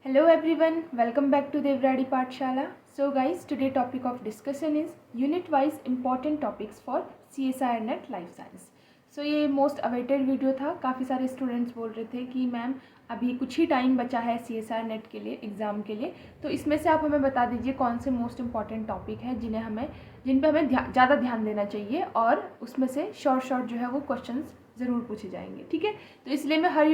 Hello everyone, welcome back to Devradi Pathshala. So guys, today topic of discussion is unit wise important topics for CSIR Net Life Science. So ये most awaited video था। काफ़ी सारे students बोल रहे थे कि ma'am अभी कुछ ही टाइम बचा है CSIR नेट के लिए, एग्ज़ाम के लिए, तो इसमें से आप हमें बता दीजिए कौन से मोस्ट इम्पॉर्टेंट टॉपिक है जिन पे हमें ज़्यादा ध्यान देना चाहिए और उसमें से शॉर्ट जो है वो क्वेश्चंस ज़रूर पूछे जाएंगे। ठीक है, तो इसलिए मैं हर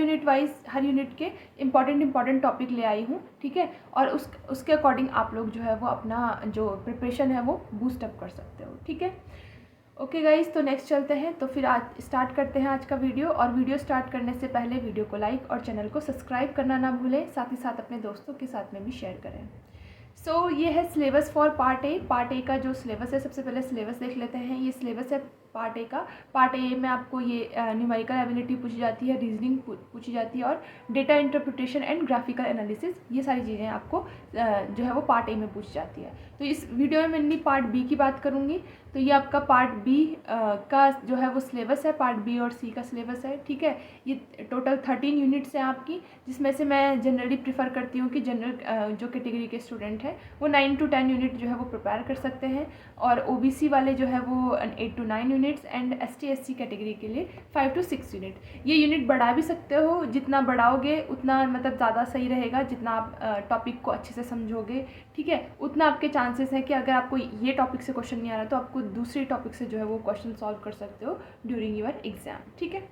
यूनिट के इम्पॉर्टेंट टॉपिक ले आई हूँ। ठीक है, और उसके अकॉर्डिंग आप लोग जो है वो अपना जो प्रिपरेशन है वो बूस्ट अप कर सकते हो। ठीक है, ओके गाइज, तो नेक्स्ट चलते हैं। तो फिर आज स्टार्ट करते हैं आज का वीडियो। और वीडियो स्टार्ट करने से पहले वीडियो को लाइक और चैनल को सब्सक्राइब करना ना भूलें, साथ ही साथ अपने दोस्तों के साथ में भी शेयर करें। सो ये है syllabus for part A. Part A का जो सिलेबस है, सबसे पहले सिलेबस देख लेते हैं। ये सिलेबस है पार्ट ए का। पार्ट ए में आपको ये न्यूमेरिकल एबिलिटी पूछी जाती है, रीजनिंग पूछी जाती है और data interpretation and graphical analysis, ये सारी चीज़ें आपको जो है वो पार्ट ए में पूछी जाती है। तो इस वीडियो में मैं पार्ट बी की बात करूँगी। तो ये आपका पार्ट बी का जो है वो सिलेबस है, पार्ट बी और सी का सिलेबस है। ठीक है, ये टोटल 13 यूनिट्स हैं आपकी, जिसमें से मैं जनरली प्रीफर करती हूँ कि जनरल जो कैटेगरी के स्टूडेंट हैं वो 9 to 10 यूनिट जो है वो प्रिपेयर कर सकते हैं, और ओबीसी वाले जो है वो 8 to 9 units, and ST/SC category के लिए 5 to 6 यूनिट। ये यूनिट बढ़ा भी सकते हो, जितना बढ़ाओगे उतना मतलब ज़्यादा सही रहेगा, जितना आप टॉपिक को अच्छे से समझोगे। ठीक है, उतना आपके चांसेस हैं कि अगर आपको ये टॉपिक से क्वेश्चन नहीं आ रहा तो आपको दूसरे टॉपिक से जो है वो क्वेश्चन सॉल्व कर सकते हो ड्यूरिंग योर एग्जाम। ठीक है,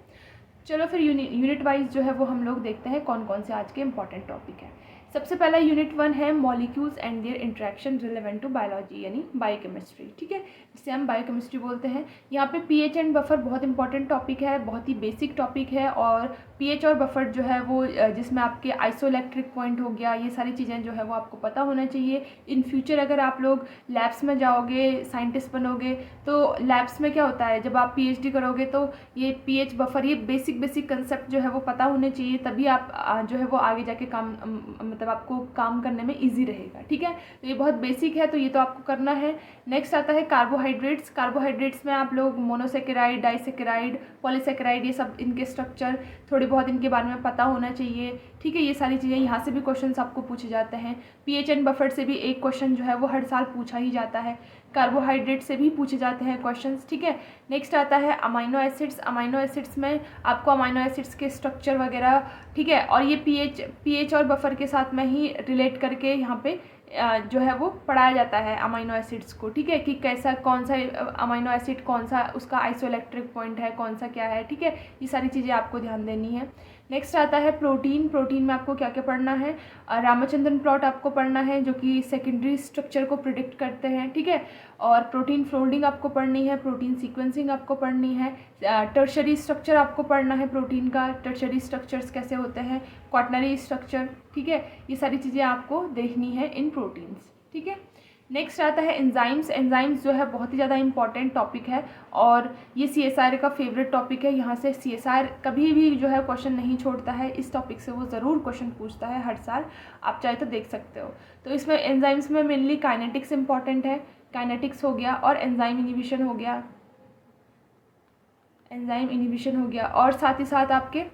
चलो फिर यूनिट वाइज जो है वो हम लोग देखते हैं कौन कौन से आज के इंपॉर्टेंट टॉपिक हैं। सबसे पहला यूनिट 1 है molecules and their interaction relevant to biology, यानी बायोकेमिस्ट्री। ठीक है, जिसे हम बायोकेमिस्ट्री बोलते हैं। यहाँ पे पीएच एंड बफर बहुत इंपॉर्टेंट टॉपिक है, बहुत ही बेसिक टॉपिक है। और पीएच और बफर जो है वो जिसमें आपके आइसोइलेक्ट्रिक पॉइंट हो गया, ये सारी चीज़ें जो है वो आपको पता होना चाहिए। इन फ्यूचर अगर आप लोग लैब्स में जाओगे, साइंटिस्ट बनोगे, तो लैब्स में क्या होता है, जब आप PhD करोगे तो ये पीएच बफर, ये बेसिक कंसेप्ट जो है वो पता होने चाहिए, तभी आप जो है वो आगे जाके काम मतलब आपको काम करने में इजी रहेगा। ठीक है, तो ये बहुत बेसिक है, तो ये तो आपको करना है। नेक्स्ट आता है कार्बोहाइड्रेट्स। कार्बोहाइड्रेट्स में आप लोग मोनोसेकेराइड, डाइसेकेराइड, पॉलीसेकेराइड, ये सब इनके स्ट्रक्चर थोड़े बहुत इनके बारे में पता होना चाहिए। ठीक है, ये सारी चीज़ें यहाँ से भी क्वेश्चन आपको पूछे जाते हैं। पीएच एंड बफर से भी एक क्वेश्चन जो है वो हर साल पूछा ही जाता है। कार्बोहाइड्रेट से भी पूछे जाते हैं क्वेश्चंस। ठीक है, नेक्स्ट आता है अमाइनो एसिड्स। अमाइनो एसिड्स में आपको अमाइनो एसिड्स के स्ट्रक्चर वगैरह, ठीक है, और ये पीएच और बफर के साथ में ही रिलेट करके यहाँ पे जो है वो पढ़ाया जाता है अमाइनो एसिड्स को। ठीक है, कि कैसा कौन सा अमाइनो एसिड, कौन सा उसका आइसोइलेक्ट्रिक पॉइंट है, कौन सा क्या है। ठीक है, ये सारी चीज़ें आपको ध्यान देनी है। नेक्स्ट आता है प्रोटीन। प्रोटीन में आपको क्या क्या पढ़ना है, रामचंद्रन प्लॉट आपको पढ़ना है, जो कि सेकेंडरी स्ट्रक्चर को प्रिडिक्ट करते हैं। ठीक है, और प्रोटीन फोल्डिंग आपको पढ़नी है, प्रोटीन सीक्वेंसिंग आपको पढ़नी है, टर्शरी स्ट्रक्चर आपको पढ़ना है प्रोटीन का, टर्शरी स्ट्रक्चर्स कैसे होते हैं, क्वाटनरी स्ट्रक्चर। ठीक है, ये सारी चीज़ें आपको देखनी है इन प्रोटीन्स। ठीक है, नेक्स्ट आता है एंजाइम्स। एंजाइम्स जो है बहुत ही ज़्यादा इंपॉर्टेंट टॉपिक है, और ये CSIR का फेवरेट टॉपिक है। यहाँ से CSIR कभी भी जो है क्वेश्चन नहीं छोड़ता है, इस टॉपिक से वो ज़रूर क्वेश्चन पूछता है हर साल, आप चाहे तो देख सकते हो। तो इसमें एंजाइम्स में मेनली काइनेटिक्स इंपॉर्टेंट है, काइनेटिक्स हो गया, और एंजाइम इनिबिशन हो गया, और साथ ही साथ आपके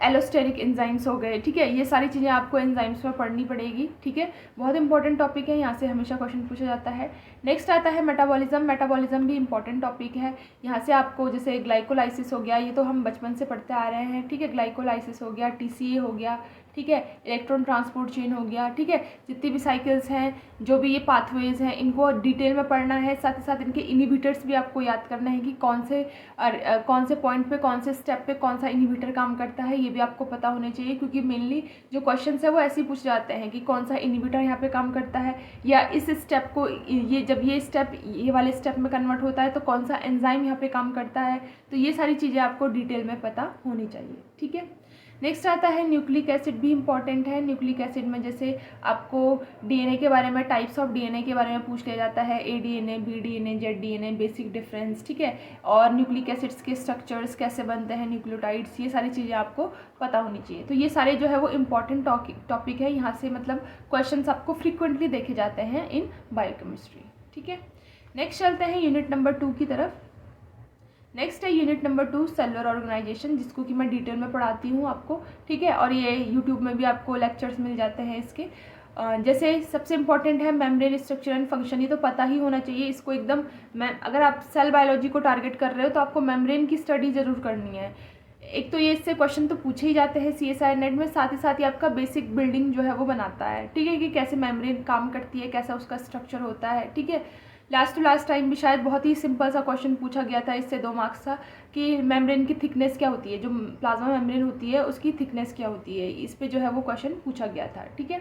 एलोस्टेरिक एंजाइम्स हो गए। ठीक है, ये सारी चीज़ें आपको एंजाइम्स में पढ़नी पड़ेगी। ठीक है, बहुत इंपॉर्टेंट टॉपिक है, यहाँ से हमेशा क्वेश्चन पूछा जाता है। नेक्स्ट आता है मेटाबॉलिज्म। मेटाबॉलिज्म भी इंपॉर्टेंट टॉपिक है। यहाँ से आपको जैसे ग्लाइकोलाइसिस हो गया, ये तो हम बचपन से पढ़ते आ रहे हैं। ठीक है, ग्लाइकोलाइसिस हो गया, TCA हो गया, ठीक है, इलेक्ट्रॉन ट्रांसपोर्ट चेन हो गया। ठीक है, जितनी भी साइकिल्स हैं, जो भी ये पाथवेज हैं, इनको डिटेल में पढ़ना है। साथ ही साथ इनके इनिबिटर्स भी आपको याद करना है कि कौन से पॉइंट पे, कौन से स्टेप पे कौन सा इनिबिटर काम करता है, ये भी आपको पता होने चाहिए। क्योंकि मेनली जो क्वेश्चन है वो ऐसे ही पूछ जाते हैं कि कौन सा इनिबिटर यहाँ पे काम करता है, या इस स्टेप को जब ये स्टेप ये वाले स्टेप में कन्वर्ट होता है तो कौन सा एंजाइम यहाँ पे काम करता है। तो ये सारी चीज़ें आपको डिटेल में पता होनी चाहिए। ठीक है, नेक्स्ट आता है न्यूक्लिक एसिड। भी इंपॉर्टेंट है। न्यूक्लिक एसिड में जैसे आपको DNA के बारे में, टाइप्स ऑफ DNA के बारे में पूछ लिया जाता है, ADNA, BDNA, ZDNA, basic difference. ठीक है, और न्यूक्लिक एसिड्स के स्ट्रक्चर्स कैसे बनते हैं, न्यूक्लियोटाइड्स, ये सारी चीज़ें आपको पता होनी चाहिए। तो ये सारे जो है वो इम्पॉर्टेंट टॉपिक है, यहाँ से मतलब क्वेश्चन आपको फ्रिक्वेंटली देखे जाते हैं इन बायोकेमिस्ट्री। ठीक है, नेक्स्ट चलते हैं यूनिट नंबर 2 की तरफ। नेक्स्ट है यूनिट नंबर 2 सेलुलर ऑर्गेनाइजेशन, जिसको कि मैं डिटेल में पढ़ाती हूँ आपको, ठीक है। और ये यूट्यूब में भी आपको लेक्चर्स मिल जाते हैं इसके। जैसे सबसे इम्पॉर्टेंट है मेम्ब्रेन स्ट्रक्चर एंड फंक्शन, ये तो पता ही होना चाहिए इसको एकदम। अगर आप सेल बायोलॉजी को टारगेट कर रहे हो तो आपको मेम्ब्रेन की स्टडी ज़रूर करनी है। एक तो ये इससे क्वेश्चन तो पूछे ही जाते हैं CSIR नेट में, साथ ही आपका बेसिक बिल्डिंग जो है वो बनाता है, ठीक है, कि कैसे मेम्ब्रेन काम करती है, कैसा उसका स्ट्रक्चर होता है, ठीक है। लास्ट टू लास्ट टाइम भी शायद बहुत ही सिंपल सा क्वेश्चन पूछा गया था, इससे 2 मार्क्स था, कि मेम्ब्रेन की थिकनेस क्या होती है, जो प्लाज्मा मेम्ब्रेन होती है उसकी थिकनेस क्या होती है, इस पे जो है वो क्वेश्चन पूछा गया था, ठीक है।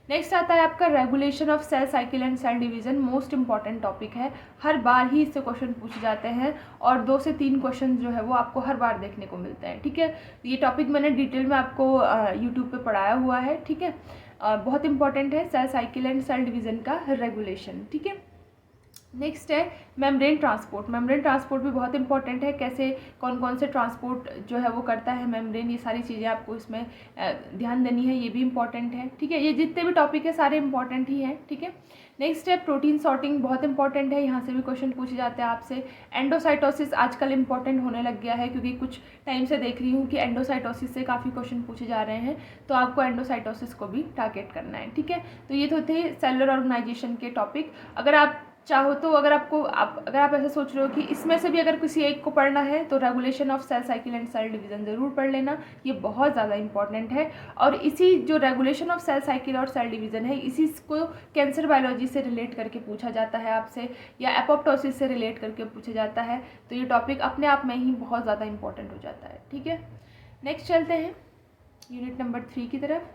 नेक्स्ट आता है आपका regulation of cell cycle and cell division, most important topic है, हर बार ही इससे क्वेश्चन पूछे जाते हैं और 2 से 3 क्वेश्चन जो है वो आपको हर बार देखने को मिलते हैं, ठीक है। ये टॉपिक मैंने डिटेल में आपको यूट्यूब पे पढ़ाया हुआ है, ठीक है। बहुत इंपॉर्टेंट है cell cycle and cell division का रेगुलेशन, ठीक है। नेक्स्ट है मेम्ब्रेन ट्रांसपोर्ट। मेम्ब्रेन ट्रांसपोर्ट भी बहुत इंपॉर्टेंट है, कैसे कौन कौन से ट्रांसपोर्ट जो है वो करता है मेम्ब्रेन, ये सारी चीज़ें आपको इसमें ध्यान देनी है, ये भी इंपॉर्टेंट है, ठीक है। ये जितने भी टॉपिक है सारे इंपॉर्टेंट ही हैं, ठीक है। नेक्स्ट है प्रोटीन सॉर्टिंग, बहुत इंपॉर्टेंट है, यहाँ से भी क्वेश्चन पूछे जाते हैं आपसे। एंडोसाइटोसिस आजकल इंपॉर्टेंट होने लग गया है, क्योंकि कुछ टाइम से देख रही हूँ कि एंडोसाइटोसिस से काफ़ी क्वेश्चन पूछे जा रहे हैं, तो आपको एंडोसाइटोसिस को भी टारगेट करना है, ठीक है। तो ये तो थे सेलुलर ऑर्गेनाइजेशन के टॉपिक। अगर आप चाहो तो अगर आप ऐसा सोच रहे हो कि इसमें से भी अगर किसी एक को पढ़ना है तो regulation of cell cycle and cell division ज़रूर पढ़ लेना, ये बहुत ज़्यादा इंपॉर्टेंट है। और इसी जो रेगुलेशन ऑफ सेल साइकिल और सेल डिवीजन है, इसी को कैंसर बायोलॉजी से रिलेट करके पूछा जाता है आपसे, या एपोप्टोसिस से रिलेट करके पूछा जाता है, तो ये टॉपिक अपने आप में ही बहुत ज़्यादा इंपॉर्टेंट हो जाता है, ठीक है। नेक्स्ट चलते हैं यूनिट नंबर 3 की तरफ।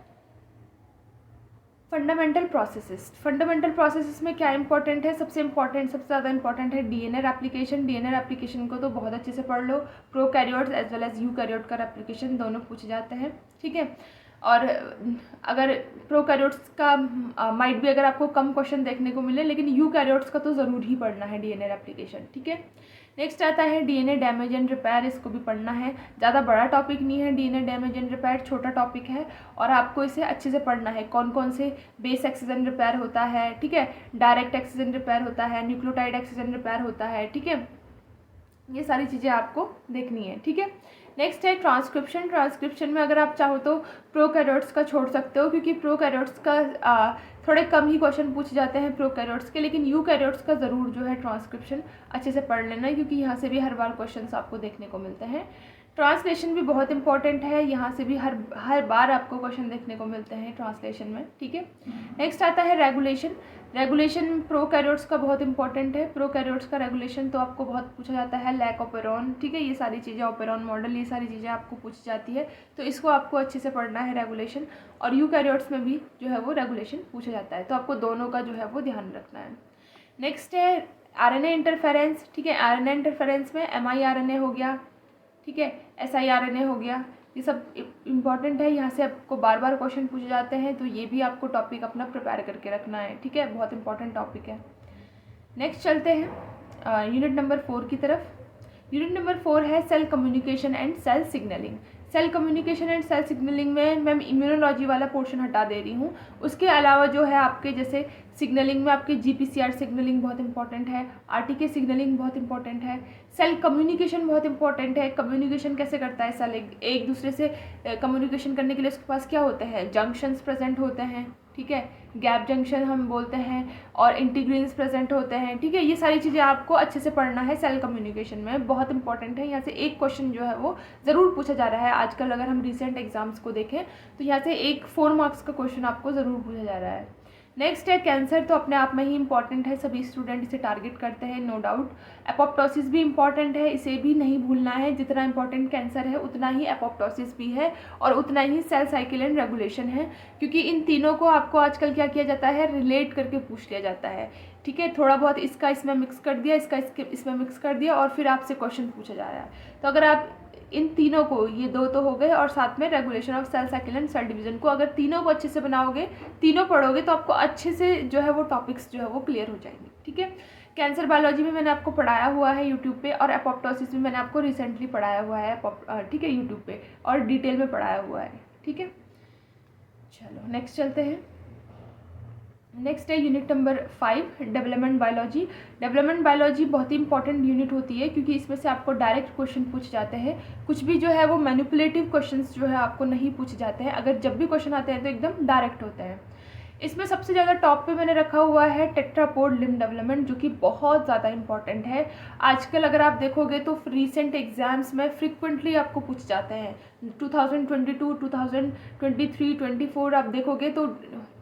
Fundamental processes. फंडामेंटल प्रोसेसेस में क्या इंपॉर्टेंट है, सबसे ज़्यादा इंपॉर्टेंट है डीएनए एप्लीकेशन। डीएनए एप्लीकेशन को तो बहुत अच्छे से पढ़ लो, prokaryotes as well as eukaryote का एप्लीकेशन दोनों पूछे जाते हैं, ठीक है। और अगर प्रोकैरियोट्स का माइट भी अगर आपको कम क्वेश्चन देखने को मिले, लेकिन यूकैरियोट्स का तो ज़रूर ही पढ़ना है डीएनए एप्लीकेशन, ठीक है। नेक्स्ट आता है डीएनए डैमेज एंड रिपेयर, इसको भी पढ़ना है, ज़्यादा बड़ा टॉपिक नहीं है डीएनए डैमेज एंड रिपेयर, छोटा टॉपिक है और आपको इसे अच्छे से पढ़ना है। कौन कौन से बेस एक्सीजन रिपेयर होता है, ठीक है, डायरेक्ट एक्सीजन रिपेयर होता है, न्यूक्लियोटाइड एक्सीजन रिपेयर होता है, ठीक है, ये सारी चीज़ें आपको देखनी है, ठीक है। नेक्स्ट है ट्रांसक्रिप्शन। ट्रांसक्रिप्शन में अगर आप चाहो तो प्रोकैरियोट्स का छोड़ सकते हो, क्योंकि प्रोकैरियोट्स का थोड़े कम ही क्वेश्चन पूछे जाते हैं प्रोकैरियोट्स के, लेकिन यूकैरियोट्स का ज़रूर जो है ट्रांसक्रिप्शन अच्छे से पढ़ लेना, क्योंकि यहाँ से भी हर बार क्वेश्चंस आपको देखने को मिलते हैं। ट्रांसलेशन भी बहुत इंपॉर्टेंट है, यहाँ से भी हर बार आपको क्वेश्चन देखने को मिलते हैं ट्रांसलेशन में, ठीक है। नेक्स्ट आता है रेगुलेशन। रेगुलेशन प्रोकैरियोट्स का बहुत इंपॉर्टेंट है। प्रोकैरियोट्स का रेगुलेशन तो आपको बहुत पूछा जाता है, लैक ऑपेरॉन, ठीक है, ये सारी चीज़ें, ऑपेरॉन मॉडल, ये सारी चीज़ें आपको पूछी जाती है, तो इसको आपको अच्छे से पढ़ना है रेगुलेशन। और यूकैरियोट्स में भी जो है वो रेगुलेशन पूछा जाता है, तो आपको दोनों का जो है वो ध्यान रखना है। नेक्स्ट है आरएनए इंटरफेरेंस, ठीक है। आरएनए इंटरफेरेंस में mRNA हो गया, ठीक है, siRNA हो गया, ये सब इम्पॉर्टेंट है, यहाँ से आपको बार बार क्वेश्चन पूछे जाते हैं, तो ये भी आपको टॉपिक अपना प्रिपेयर करके रखना है, ठीक है, बहुत इंपॉर्टेंट टॉपिक है। नेक्स्ट चलते हैं यूनिट नंबर 4 की तरफ। यूनिट नंबर 4 है cell communication and cell signalling. Cell communication and cell signalling में मैं इम्यूनोलॉजी वाला पोर्शन हटा दे रही हूँ, उसके अलावा जो है आपके जैसे सिग्नलिंग में आपके GPCR सिग्नलिंग बहुत इंपॉर्टेंट है, RTK सिग्नलिंग बहुत इंपॉर्टेंट है, सेल कम्युनिकेशन बहुत इंपॉर्टेंट है। कम्युनिकेशन कैसे करता है सेल, एक दूसरे से कम्युनिकेशन करने के लिए उसके पास क्या होते हैं, जंक्शंस प्रेजेंट होते हैं, ठीक है, गैप जंक्शन हम बोलते हैं, और इंटीग्रिन्स प्रेजेंट होते हैं, ठीक है, ये सारी चीज़ें आपको अच्छे से पढ़ना है, सेल कम्युनिकेशन में बहुत इंपॉर्टेंट है। यहाँ से एक क्वेश्चन जो है वो ज़रूर पूछा जा रहा है आजकल, अगर हम रिसेंट एग्जाम्स को देखें तो यहाँ से एक 4 मार्क्स का क्वेश्चन आपको ज़रूर पूछा जा रहा है। नेक्स्ट है कैंसर, तो अपने आप में ही इंपॉर्टेंट है, सभी स्टूडेंट इसे टारगेट करते हैं, नो डाउट। एपोप्टोसिस भी इंपॉर्टेंट है, इसे भी नहीं भूलना है, जितना इंपॉर्टेंट कैंसर है उतना ही एपोप्टोसिस भी है, और उतना ही सेल साइकिल एंड रेगुलेशन है, क्योंकि इन तीनों को आपको आजकल क्या किया जाता है, रिलेट करके पूछ लिया जाता है, ठीक है, थोड़ा बहुत इसका इसमें मिक्स कर दिया, इसका इसमें मिक्स कर दिया, और फिर आपसे क्वेश्चन पूछा जा रहा है। तो अगर आप इन तीनों को, ये 2 तो हो गए, और साथ में regulation of cell cycle and cell division को अगर तीनों को अच्छे से बनाओगे, तीनों पढ़ोगे, तो आपको अच्छे से जो है वो टॉपिक्स जो है वो क्लियर हो जाएंगे, ठीक है। कैंसर बायोलॉजी में मैंने आपको पढ़ाया हुआ है यूट्यूब पे, और एपोप्टोसिस में मैंने आपको रिसेंटली पढ़ाया हुआ है, ठीक है, यूट्यूब पे, और डिटेल में पढ़ाया हुआ है, ठीक है। चलो नेक्स्ट चलते हैं। नेक्स्ट है unit number 5 development biology. Development biology बहुत ही इंपॉर्टेंट यूनिट होती है क्योंकि इसमें से आपको डायरेक्ट क्वेश्चन पूछ जाते हैं। कुछ भी जो है वो मैनिपुलेटिव क्वेश्चंस जो है आपको नहीं पूछे जाते हैं। अगर जब भी क्वेश्चन आते हैं तो एकदम डायरेक्ट होते हैं। इसमें सबसे ज़्यादा टॉप पे मैंने रखा हुआ है टेट्रापोड लिम्ब डेवलपमेंट, जो कि बहुत ज़्यादा इंपॉर्टेंट है। आजकल अगर आप देखोगे तो रीसेंट एग्जाम्स में फ्रिक्वेंटली आपको पूछ जाते हैं। 2022, 2023, 24 आप देखोगे तो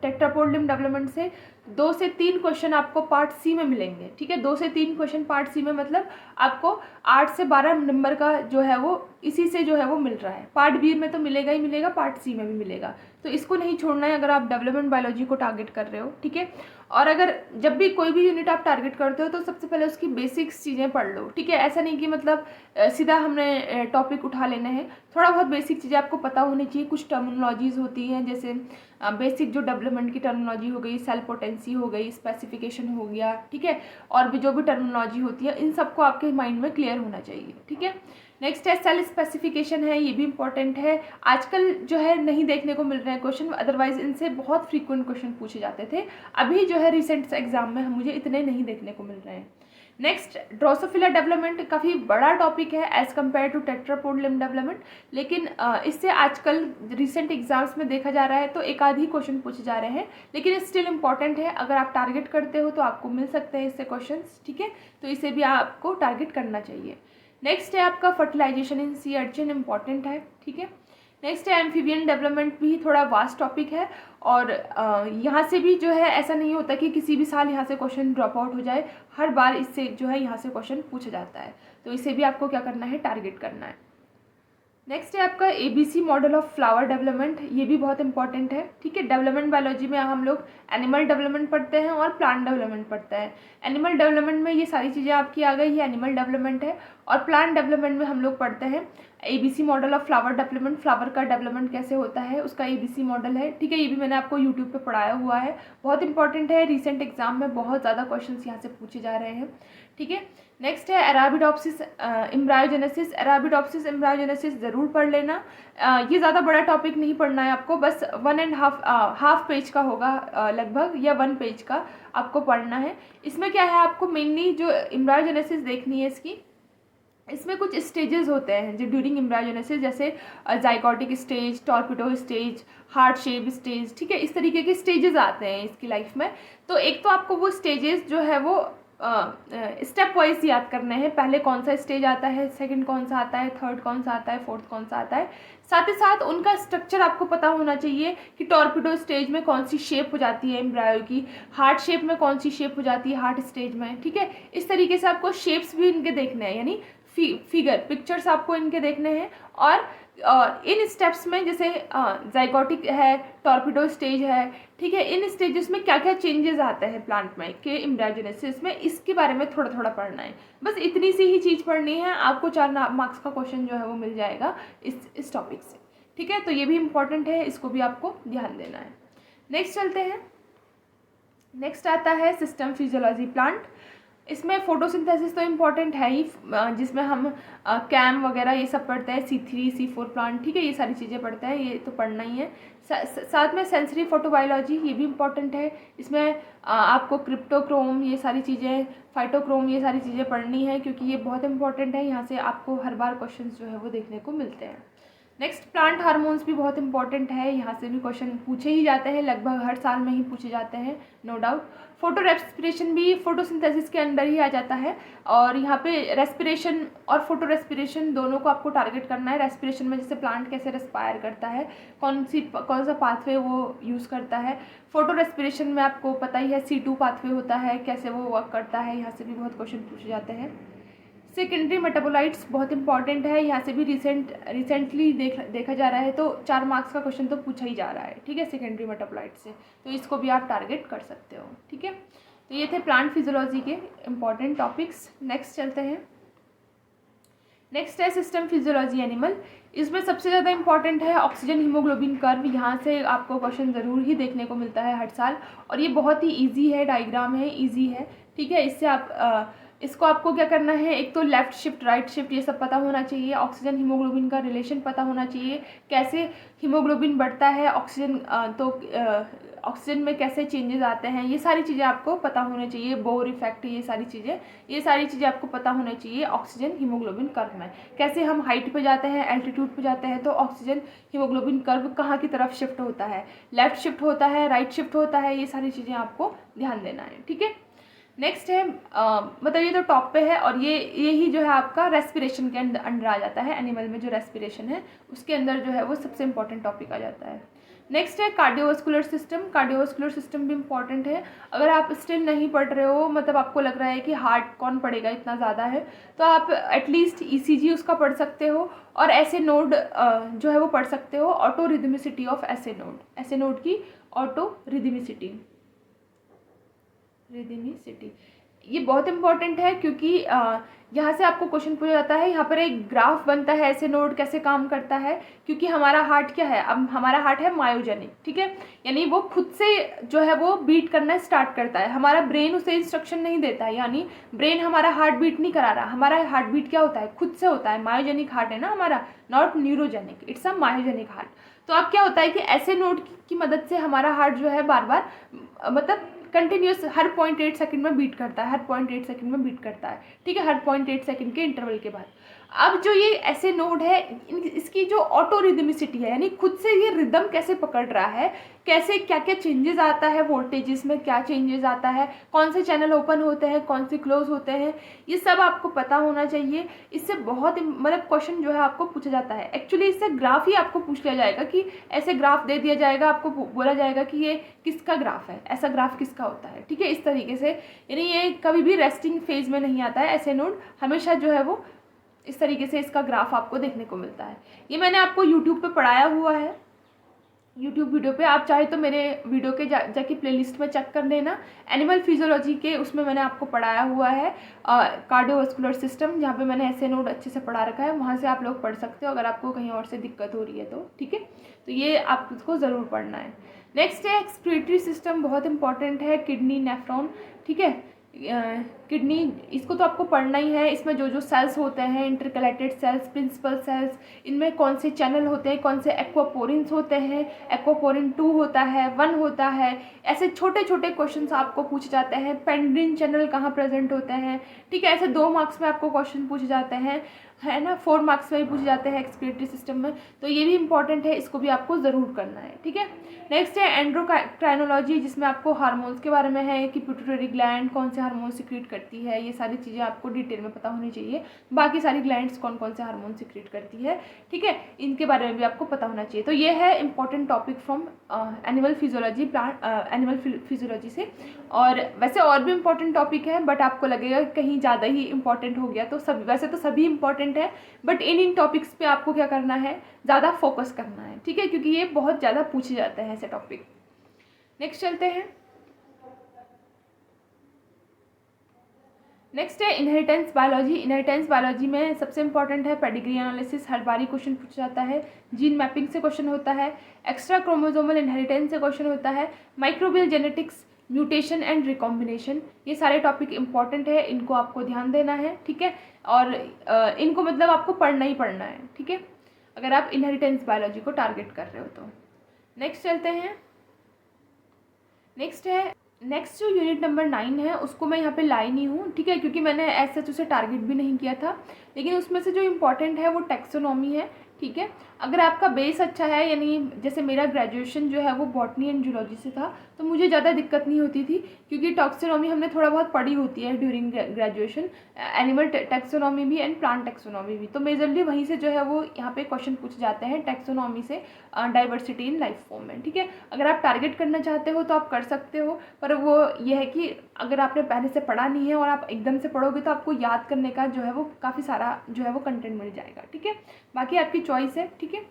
टेट्रापोड लिम्ब डेवलपमेंट से 2 से 3 क्वेश्चन आपको पार्ट सी में मिलेंगे। ठीक है, 2 से 3 क्वेश्चन पार्ट सी में, मतलब आपको 8 से 12 नंबर का जो है वो इसी से जो है वो मिल रहा है। पार्ट बी में तो मिलेगा ही मिलेगा, पार्ट सी में भी मिलेगा, तो इसको नहीं छोड़ना है अगर आप डेवलपमेंट बायोलॉजी को टारगेट कर रहे हो। ठीक है, और अगर जब भी कोई भी यूनिट आप टारगेट करते हो तो सबसे पहले उसकी बेसिक्स चीज़ें पढ़ लो। ठीक है, ऐसा नहीं कि मतलब सीधा हमने टॉपिक उठा लेना है। थोड़ा बहुत बेसिक चीज़ें आपको पता होनी चाहिए। कुछ टर्मिनोलॉजीज़ होती हैं, जैसे बेसिक जो डेवलपमेंट की टर्मिनोलॉजी हो गई, सेल पोटेंसी हो गई, स्पेसिफिकेशन हो गया। ठीक है, और भी जो भी टर्मिनोलॉजी होती है इन सबको आपके माइंड में क्लियर होना चाहिए। ठीक है, नेक्स्ट है सेल स्पेसिफिकेशन है, ये भी इंपॉर्टेंट है। आजकल जो है नहीं देखने को मिल रहे हैं क्वेश्चन, अदरवाइज इनसे बहुत फ्रीक्वेंट क्वेश्चन पूछे जाते थे। अभी जो है रिसेंट एग्जाम में मुझे इतने नहीं देखने को मिल रहे हैं। नेक्स्ट ड्रोसोफिला डेवलपमेंट काफ़ी बड़ा टॉपिक है as compare to tetrapod limb development, लेकिन इससे आजकल रिसेंट एग्जाम्स में देखा जा रहा है तो एक आध ही क्वेश्चन पूछे जा रहे हैं, लेकिन स्टिल इम्पॉर्टेंट है। अगर आप टारगेट करते हो तो आपको मिल सकते हैं इससे क्वेश्चन। ठीक है, तो इसे भी आपको टारगेट करना चाहिए। नेक्स्ट है आपका फर्टिलाइजेशन इन सी अर्चिन, इम्पॉर्टेंट है। ठीक है, नेक्स्ट है एम्फीबियन डेवलपमेंट, भी थोड़ा वास्ट टॉपिक है और यहाँ से भी जो है ऐसा नहीं होता कि किसी भी साल यहाँ से क्वेश्चन ड्रॉप आउट हो जाए। हर बार इससे जो है यहाँ से क्वेश्चन पूछा जाता है, तो इसे भी आपको क्या करना है, टारगेट करना है। नेक्स्ट है आपका ABC model of flower development, ये भी बहुत इंपॉर्टेंट है। ठीक है, डेवलपमेंट बायोलॉजी में हम लोग एनिमल डेवलपमेंट पढ़ते हैं और प्लांट डेवलपमेंट पढ़ते हैं। एनिमल डेवलपमेंट में ये सारी चीज़ें आपकी आ गई, ये एनिमल डेवलपमेंट है। और प्लांट डेवलपमेंट में हम लोग पढ़ते हैं ABC model of flower development, flower का डेवलपमेंट कैसे होता है उसका ABC मॉडल है। ठीक है, ये भी मैंने आपको यूट्यूब पर पढ़ाया हुआ है, बहुत इंपॉर्टेंट है। रिसेंट एग्जाम में बहुत ज़्यादा क्वेश्चन यहाँ से पूछे जा रहे हैं। ठीक है, नेक्स्ट है अराबिडोप्सिस एम्ब्रायोजेनेसिस। अराबिडोप्सिस एम्ब्रायोजेनेसिस ज़रूर पढ़ लेना। ये ज़्यादा बड़ा टॉपिक नहीं पढ़ना है आपको, बस 1.5 पेज का होगा लगभग, या 1 पेज का आपको पढ़ना है। इसमें क्या है, आपको मेनली जो एम्ब्रायोजेनेसिस देखनी है इसमें कुछ स्टेजेस होते हैं जो ड्यूरिंग एम्ब्रायोजेनेसिस, जैसे zygotic stage, torpedo stage, heart shape stage. ठीक है, इस तरीके के स्टेजेस आते हैं इसकी लाइफ में। तो एक तो आपको वो स्टेजेस जो है वो स्टेप वाइज याद करने हैं। पहले कौन सा स्टेज आता है, सेकंड कौन सा आता है, थर्ड कौन सा आता है, फोर्थ कौन सा आता है। साथ ही साथ उनका स्ट्रक्चर आपको पता होना चाहिए कि टॉर्पिडो स्टेज में कौन सी शेप हो जाती है एम्ब्रायो की, हार्ट शेप में कौन सी शेप हो जाती है हार्ट स्टेज में। ठीक है, इस तरीके से आपको शेप्स भी इनके देखने हैं, यानी फिगर पिक्चर्स आपको इनके देखने हैं। और इन स्टेप्स में जैसे जाइगोटिक है, टॉर्पिडो स्टेज है। ठीक है, इन स्टेजेस में क्या क्या चेंजेस आते हैं प्लांट में के एम्ब्रायोजेनेसिस में, इसके बारे में थोड़ा थोड़ा पढ़ना है। बस इतनी सी ही चीज़ पढ़नी है, आपको 4 मार्क्स का क्वेश्चन जो है वो मिल जाएगा इस टॉपिक से। ठीक है, तो ये भी इंपॉर्टेंट है, इसको भी आपको ध्यान देना है। नेक्स्ट चलते हैं। नेक्स्ट आता है सिस्टम फिजियोलॉजी प्लांट। इसमें फोटोसिंथेसिस तो इम्पॉर्टेंट है ही, जिसमें हम कैम वगैरह ये सब पढ़ते हैं, C3 C4 प्लांट। ठीक है, ये सारी चीज़ें पढ़ते हैं, ये तो पढ़ना ही है। साथ में सेंसरी फोटोबायोलॉजी, ये भी इम्पॉर्टेंट है। इसमें आपको क्रिप्टोक्रोम ये सारी चीज़ें, फाइटोक्रोम ये सारी चीज़ें पढ़नी है, क्योंकि ये बहुत इंपॉर्टेंट है। यहाँ से आपको हर बार क्वेश्चन जो है वो देखने को मिलते हैं। नेक्स्ट प्लांट हार्मोन्स भी बहुत इंपॉर्टेंट है, यहाँ से भी क्वेश्चन पूछे ही जाते हैं, लगभग हर साल में ही पूछे जाते हैं, नो डाउट। फोटो रेस्पिरेशन भी फोटोसिंथेसिस के अंदर ही आ जाता है, और यहाँ पे रेस्पिरेशन और फोटो रेस्पिरेशन दोनों को आपको टारगेट करना है। रेस्पिरेशन में जैसे प्लांट कैसे रेस्पायर करता है, कौन सा पाथवे वो यूज़ करता है। फोटो रेस्पिरेशन में आपको पता ही है C2 पाथवे होता है, कैसे वो वर्क करता है, यहाँ से भी बहुत क्वेश्चन पूछे जाते हैं। सेकेंडरी मेटाबोलाइट्स बहुत इंपॉर्टेंट है, यहाँ से भी रिसेंटली देखा जा रहा है, तो 4 मार्क्स का क्वेश्चन तो पूछा ही जा रहा है। ठीक है, सेकेंडरी मेटाबोलाइट से, तो इसको भी आप टारगेट कर सकते हो। ठीक है, तो ये थे प्लांट फिजियोलॉजी के इंपॉर्टेंट टॉपिक्स। नेक्स्ट चलते हैं। नेक्स्ट है सिस्टम फिजियोलॉजी एनिमल। इसमें सबसे ज़्यादा इंपॉर्टेंट है ऑक्सीजन हीमोग्लोबिन कर्व, यहाँ से आपको क्वेश्चन ज़रूर ही देखने को मिलता है हर साल, और ये बहुत ही ईजी है, डायग्राम है, ईजी है। ठीक है, इससे आप इसको आपको क्या करना है, एक तो लेफ़्ट शिफ्ट राइट शिफ्ट ये सब पता होना चाहिए, ऑक्सीजन हीमोग्लोबिन का रिलेशन पता होना चाहिए, कैसे हीमोग्लोबिन बढ़ता है ऑक्सीजन, तो ऑक्सीजन में कैसे चेंजेस आते हैं, ये सारी चीज़ें आपको पता होनी चाहिए। बोर इफेक्ट, ये सारी चीज़ें आपको पता होनी चाहिए। ऑक्सीजन हीमोग्लोबिन कर्व में कैसे हम हाइट पे जाते हैं, एल्टीट्यूड पे जाते हैं, तो ऑक्सीजन हीमोग्लोबिन कर्व कहाँ की तरफ शिफ्ट होता है, लेफ्ट शिफ्ट होता है, राइट शिफ्ट होता है, ये सारी चीज़ें आपको ध्यान देना है। ठीक है, नेक्स्ट है मतलब ये तो टॉप पे है, और यही जो है आपका रेस्पिरेशन के अंडर आ जाता है। एनिमल में जो रेस्पिरेशन है उसके अंदर जो है वो सबसे इंपॉर्टेंट टॉपिक आ जाता है। नेक्स्ट है कार्डियोवास्कुलर सिस्टम। कार्डियोवास्कुलर सिस्टम भी इंपॉर्टेंट है। अगर आप स्टिल नहीं पढ़ रहे हो, मतलब आपको लग रहा है कि हार्ट कौन पढ़ेगा, इतना ज़्यादा है, तो आप एटलीस्ट ईसीजी उसका पढ़ सकते हो, और ऐसे नोड जो है वो पढ़ सकते हो, ऑटो रिदमिसिटी ऑफ ऐसे नोड की ऑटो रिदमिसिटी। ये बहुत इंपॉर्टेंट है, क्योंकि यहाँ से आपको क्वेश्चन पूछा जाता है, यहाँ पर एक ग्राफ बनता है ऐसे नोड कैसे काम करता है, क्योंकि हमारा हार्ट क्या है, अब हमारा हार्ट है मायोजेनिक। ठीक है, यानी वो खुद से जो है वो बीट करना स्टार्ट करता है, हमारा ब्रेन उसे इंस्ट्रक्शन नहीं देता है, यानी ब्रेन हमारा हार्ट बीट नहीं करा रहा, हमारा हार्ट बीट क्या होता है, खुद से होता है। मायोजेनिक हार्ट है ना हमारा, not neurogenic, it's a myogenic heart. तो अब क्या होता है कि ऐसे नोड की मदद से हमारा हार्ट जो है बार बार मतलब कंटिन्यूस हर 0.8 सेकंड में बीट करता है, हर 0.8 सेकंड में बीट करता है। ठीक है, हर 0.8 सेकंड के इंटरवल के बाद। अब जो ये ऐसे नोड है, इसकी जो ऑटो रिदमिसिटी है, यानी खुद से ये रिदम कैसे पकड़ रहा है, कैसे क्या क्या चेंजेस आता है, वोल्टेजेस में क्या चेंजेस आता है, कौन से चैनल ओपन होते हैं, कौन से क्लोज होते हैं, ये सब आपको पता होना चाहिए। इससे बहुत मतलब क्वेश्चन जो है आपको पूछा जाता है। एक्चुअली इससे ग्राफ ही आपको पूछ लिया जाएगा, कि ऐसे ग्राफ दे दिया जाएगा, आपको बोला जाएगा कि ये किसका ग्राफ है, ऐसा ग्राफ किसका होता है। ठीक है, इस तरीके से, यानी ये कभी भी रेस्टिंग फेज में नहीं आता है, ऐसे नोड हमेशा जो है वो इस तरीके से इसका ग्राफ आपको देखने को मिलता है। ये मैंने आपको यूट्यूब पे पढ़ाया हुआ है, यूट्यूब वीडियो पे, आप चाहे तो मेरे वीडियो के जाके प्लेलिस्ट में चेक कर लेना। एनिमल फिजियोलॉजी के उसमें मैंने आपको पढ़ाया हुआ है कार्डियोवास्कुलर सिस्टम, जहाँ पे मैंने ऐसे नोड अच्छे से पढ़ा रखा है, वहाँ से आप लोग पढ़ सकते हो अगर आपको कहीं और से दिक्कत हो रही है तो। ठीक है, तो ये आपको ज़रूर पढ़ना है। नेक्स्ट है एक्सक्रीटरी सिस्टम, बहुत इंपॉर्टेंट है, किडनी, नेफ्रॉन। ठीक है, किडनी, इसको तो आपको पढ़ना ही है। इसमें जो जो सेल्स होते हैं, इंटरकलेटेड सेल्स, प्रिंसिपल सेल्स, इनमें कौन से चैनल होते हैं, कौन से एक्वापोरिन्स होते हैं, एक्वापोरिन 2 होता है, 1 होता है, ऐसे छोटे छोटे क्वेश्चंस आपको पूछे जाते हैं। पेंड्रिन चैनल कहाँ प्रेजेंट होते हैं। ठीक है, ऐसे 2 मार्क्स में आपको क्वेश्चन पूछे जाते हैं, है ना, 4 मार्क्स में भी पूछे जाते हैं एक्सक्रीटरी सिस्टम में, तो ये भी इंपॉर्टेंट है, इसको भी आपको ज़रूर करना है। ठीक है, नेक्स्ट है एंड्रोक्राइनोलॉजी, जिसमें आपको हार्मोन्स के बारे में है कि पिट्यूटरी ग्लैंड कौन से हार्मोन सिक्रीट करती है, ये सारी चीज़ें आपको डिटेल में पता होनी चाहिए। बाकी सारी ग्लैंड्स कौन कौन से हार्मोन सिक्रीट करती है, ठीक है, इनके बारे में भी आपको पता होना चाहिए। तो ये है important topic from animal physiology, animal physiology से। और वैसे और भी इंपॉर्टेंट टॉपिक है, बट आपको लगेगा कहीं ज़्यादा ही इंपॉर्टेंट हो गया, तो सब वैसे तो सभी इंपॉर्टेंट है, बट इन टॉपिक्स पे आपको क्या करना है, ज़्यादा फोकस करना है। ठीक है, क्योंकि ये बहुत ज़्यादा पूछे जाते हैं ऐसे टॉपिक। नेक्स्ट चलते हैं। नेक्स्ट है इनहेरिटेंस बायोलॉजी। इनहेरिटेंस बायोलॉजी में सबसे इंपॉर्टेंट है पेडिग्री एनालिसिस, हर बारी क्वेश्चन पूछा जाता है। जीन मैपिंग से क्वेश्चन होता है, एक्स्ट्रा क्रोमोसोमल इनहेरिटेंस से क्वेश्चन होता है, microbial genetics, mutation and recombination, ये सारे टॉपिक इंपॉर्टेंट है, इनको आपको ध्यान देना है। ठीक है, और इनको मतलब आपको पढ़ना ही पढ़ना है। ठीक है, अगर आप इनहेरिटेंस बायोलॉजी को टारगेट कर रहे हो तो। नेक्स्ट चलते हैं। नेक्स्ट जो यूनिट नंबर 9 है उसको मैं यहाँ पे लाई नहीं हूँ। ठीक है, क्योंकि मैंने ऐसे उसे टारगेट भी नहीं किया था, लेकिन उसमें से जो इम्पोर्टेंट है वो टैक्सोनॉमी है। ठीक है, अगर आपका बेस अच्छा है, यानी जैसे मेरा ग्रेजुएशन जो है वो बॉटनी एंड जूलॉजी से था, तो मुझे ज़्यादा दिक्कत नहीं होती थी, क्योंकि टैक्सोनॉमी हमने थोड़ा बहुत पढ़ी होती है ड्यूरिंग ग्रेजुएशन, एनिमल टैक्सोनॉमी भी एंड प्लांट टैक्सोनॉमी भी। तो मेजरली वहीं से जो है वो यहाँ पे क्वेश्चन पूछे जाते हैं टैक्सोनॉमी से, डाइवर्सिटी इन लाइफ फॉर्म में। ठीक है, अगर आप टारगेट करना चाहते हो तो आप कर सकते हो, पर वो ये है कि अगर आपने पहले से पढ़ा नहीं है और आप एकदम से पढ़ोगे तो आपको याद करने का जो है वो काफ़ी सारा जो है वो कंटेंट मिल जाएगा। ठीक है, बाकी आपकी चॉइस है। ठीक है,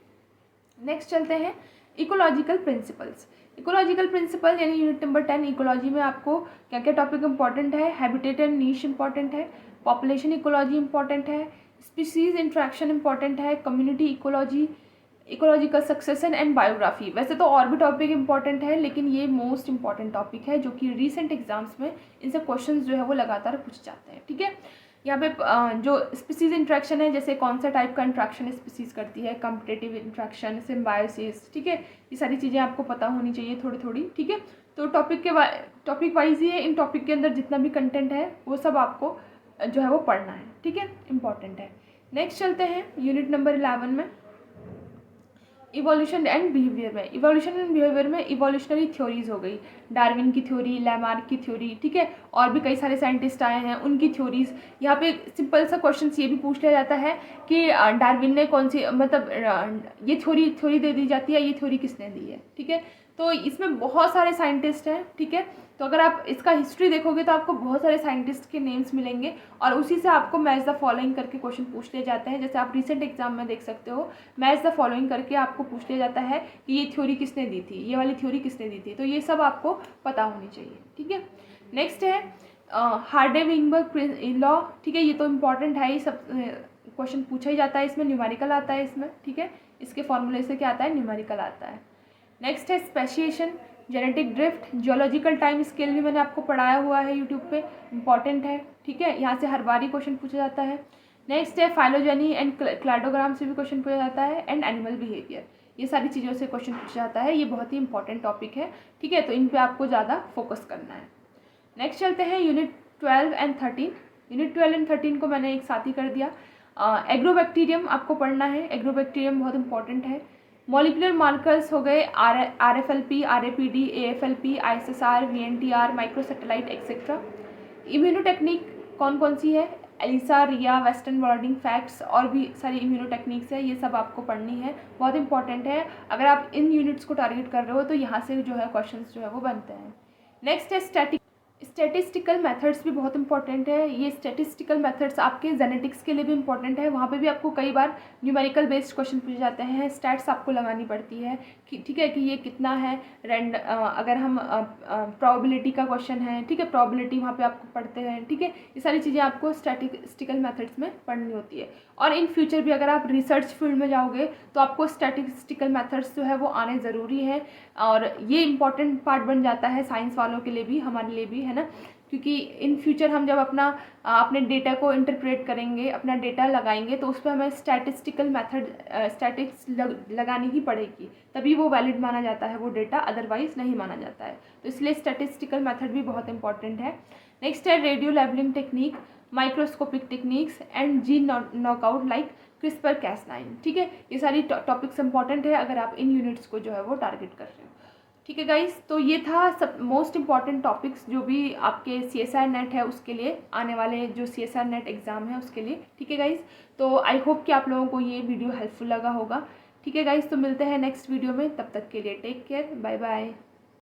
नेक्स्ट चलते हैं इकोलॉजिकल प्रिंसिपल्स। इकोलॉजिकल प्रिंसिपल यानी यूनिट नंबर 10। इकोलॉजी में आपको क्या क्या टॉपिक इंपॉर्टेंट है, हैबिटेट एंड नीश इंपॉर्टेंट है, पॉपुलेशन इकोलॉजी इंपॉर्टेंट है, स्पीसीज इंट्रैक्शन इंपॉर्टेंट है, community ecology, ecological succession and biography. वैसे तो और भी टॉपिक इंपॉर्टेंट है, लेकिन ये मोस्ट इंपॉर्टेंट टॉपिक है जो कि रिसेंट एग्जाम्स में इनसे क्वेश्चंस जो है वो लगातार पूछ जाते हैं। ठीक है, यहाँ पे जो स्पीसीज इंट्रैक्शन है, जैसे कौन सा टाइप का इंट्रैक्शन स्पीसीज करती है, कॉम्पिटिटिव इंट्रैक्शन, सिम्बायोसिस, ठीक है, ये सारी चीज़ें आपको पता होनी चाहिए थोड़ी थोड़ी, ठीक है। तो टॉपिक वाइज ही है, इन टॉपिक के अंदर जितना भी कंटेंट है वो सब आपको जो है वो पढ़ना है, ठीक है, इंपॉर्टेंट है। नेक्स्ट चलते हैं यूनिट नंबर 11 में, इवोल्यूशन एंड बिहेवियर में। इवोल्यूशन एंड बिहेवियर में इवोल्यूशनरी थ्योरीज हो गई, डार्विन की थ्योरी, लैमार्क की थ्योरी, ठीक है, और भी कई सारे साइंटिस्ट आए हैं उनकी थ्योरीज। यहाँ पे सिंपल सा क्वेश्चन ये भी पूछ लिया जाता है कि डार्विन ने कौन सी, मतलब ये थ्योरी दे दी जाती है, ये थ्योरी किसने दी है, ठीक है। तो इसमें बहुत सारे साइंटिस्ट हैं, ठीक है। तो अगर आप इसका हिस्ट्री देखोगे तो आपको बहुत सारे साइंटिस्ट के नेम्स मिलेंगे और उसी से आपको मैच द फॉलोइंग करके क्वेश्चन पूछ लिए जाते हैं। जैसे आप रिसेंट एग्जाम में देख सकते हो, मैच द फॉलोइंग करके आपको पूछ लिया जाता है कि ये थ्योरी किसने दी थी, ये वाली थ्योरी किसने दी थी। तो ये सब आपको पता होनी चाहिए, ठीक है। नेक्स्ट है हार्डे-विंगबर्ग लॉ, ठीक है, ये तो इम्पॉर्टेंट है, ये सब क्वेश्चन पूछा ही जाता है, इसमें न्यूमेरिकल आता है इसमें, ठीक है, इसके फॉर्मूले से क्या आता है, न्यूमेरिकल आता है। नेक्स्ट है speciation, genetic drift, geological time scale भी मैंने आपको पढ़ाया हुआ है यूट्यूब पे, इंपॉर्टेंट है, ठीक है, यहाँ से हर बार ही क्वेश्चन पूछा जाता है। नेक्स्ट है फाइलोजेनी एंड क्लाडोग्राम से भी क्वेश्चन पूछा जाता है, एंड एनिमल बिहेवियर, ये सारी चीज़ों से क्वेश्चन पूछा जाता है। ये बहुत ही इंपॉर्टेंट टॉपिक है, ठीक है, तो इन पर आपको ज़्यादा फोकस करना है। नेक्स्ट चलते हैं यूनिट 12 एंड 13। यूनिट 12 एंड 13 को मैंने एक साथ ही कर दिया। एग्रोबैक्टीरियम आपको पढ़ना है, एग्रोबैक्टीरियम बहुत इंपॉर्टेंट है। मॉलिकुलर मार्कर्स हो गए RFLP, RAPD, AFLP, ISSR, VNTR, microsatellite etcetera. Immuno technique कौन कौन सी है, एलिसा, रिया, वेस्टर्न ब्लॉटिंग, फैक्ट्स, और भी सारी इम्यूनो टेक्निक्स है, ये सब आपको पढ़नी है, बहुत इंपॉर्टेंट है। अगर आप इन यूनिट्स को टारगेट कर रहे हो तो यहाँ से जो है क्वेश्चंस जो है वो बनते हैं। नेक्स्ट है स्टैटिस्टिकल मेथड्स भी बहुत इंपॉर्टेंट है। ये स्टैटिस्टिकल मेथड्स आपके जेनेटिक्स के लिए भी इंपॉर्टेंट है, वहाँ पे भी आपको कई बार न्यूमेरिकल बेस्ड क्वेश्चन पूछे जाते हैं, स्टैट्स आपको लगानी पड़ती है कि ठीक है कि ये कितना है अगर हम प्रोबेबिलिटी का क्वेश्चन है, ठीक है, प्रोबेबिलिटी वहाँ पे आपको पढ़ते हैं, ठीक है, ये सारी चीज़ें आपको स्टैटिस्टिकल मेथड्स में पढ़नी होती है। और इन फ्यूचर भी अगर आप रिसर्च फील्ड में जाओगे तो आपको स्टैटिस्टिकल मेथड्स जो है वो आने ज़रूरी है, और ये इंपॉर्टेंट पार्ट बन जाता है साइंस वालों के लिए भी, हमारे लिए भी, है ना, क्योंकि इन फ्यूचर हम जब अपने डेटा को इंटरप्रेट करेंगे, अपना डेटा लगाएंगे, तो उस पर हमें स्टैटिस्टिकल मेथड स्टैटिक्स लगानी ही पड़ेगी, तभी वो वैलिड माना जाता है वो डेटा, अदरवाइज नहीं माना जाता है। तो इसलिए स्टैटिस्टिकल मेथड भी बहुत इंपॉर्टेंट है। नेक्स्ट है radio labelling technique, microscopic techniques and gene knockout like CRISPR-Cas9, ठीक है, ये सारी टॉपिक्स इंपॉर्टेंट है अगर आप इन यूनिट्स को जो है वो टारगेट कर रहे हो, ठीक है गाइस। तो ये था सब मोस्ट इंपॉर्टेंट टॉपिक्स जो भी आपके CSIR नेट है उसके लिए, आने वाले जो CSIR नेट एग्ज़ाम है उसके लिए, ठीक है गाइस। तो आई होप कि आप लोगों को ये वीडियो हेल्पफुल लगा होगा, ठीक है गाइस। तो मिलते हैं नेक्स्ट वीडियो में, तब तक के लिए टेक केयर, बाय बाय।